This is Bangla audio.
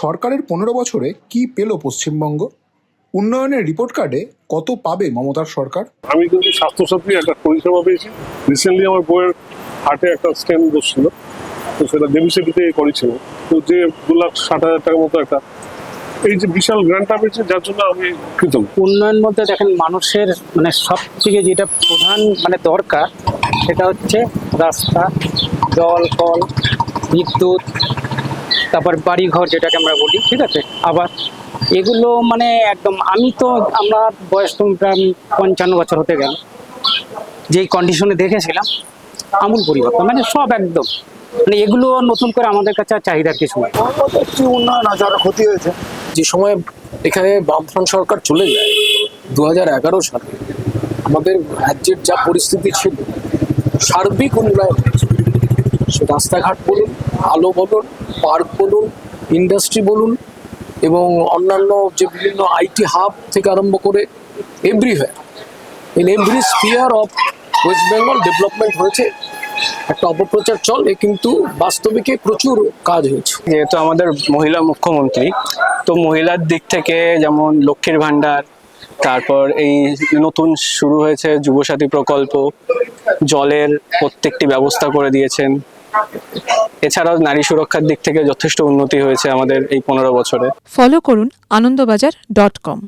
সরকারের 15 বছরে কি পেল পশ্চিমবঙ্গ? উন্নয়নের রিপোর্ট কার্ডে কত পাবে মমতার সরকার? আমি কিন্তু স্বাস্থ্যসাথী একটা পরিষেবা পেয়েছি। রিসেন্টলি আমার বইয়ের হার্টে একটা স্টেন বসছিল, তো সেটা দেবীসেবিতে করেছিল, তো যে 2,60,000 টাকার মতো একটা এই যে বিশাল গ্রান্টটা পেয়েছে, যার জন্য আমি কৃতজ্ঞ। উন্নয়ন বলতে দেখেন, মানুষের সব থেকে যেটা প্রধান দরকার সেটা হচ্ছে রাস্তা, জল, কল, বিদ্যুৎ, তারপর বাড়িঘর যেটাকে আমরা বলি, ঠিক আছে। আবার এগুলো একদম আমার বয়স তো প্রায় 55 বছর হতে গেল, যেই কন্ডিশনে দেখেছিলাম আমূল পরিবর্তন, সব একদম এগুলো নতুন করে আমাদের কাছে আর চাহিদার কিছু নেই। কি উন্নয়ন আছে, আরো ক্ষতি হয়েছে। যে সময় এখানে বামফ্রন্ট সরকার চলে যায় 2011 সালে, আমাদের রাজ্যের যা পরিস্থিতি ছিল, সার্বিক উন্নয়ন হয়েছে। সে রাস্তাঘাট বলুন, আলো বলুন, পার্ক বলুন, ইন্ডাস্ট্রি বলুন, এবং অন্যান্য যে বিভিন্ন আইটি হাব থেকে আরম্ভ করে everywhere, in every sphere of West Bengal development হয়েছে। একটা অপপ্রচার চলে, কিন্তু বাস্তবিকে প্রচুর কাজ হয়েছে। যেহেতু আমাদের মহিলা মুখ্যমন্ত্রী, তো মহিলার দিক থেকে যেমন লক্ষ্মীর ভান্ডার, তারপর এই নতুন শুরু হয়েছে যুবসাথী প্রকল্প, জলের প্রত্যেকটি ব্যবস্থা করে দিয়েছেন। এছাড়াও নারী সুরক্ষার দিক থেকে যথেষ্ট উন্নতি হয়েছে আমাদের এই 15 বছরে। ফলো করুন আনন্দবাজার.com।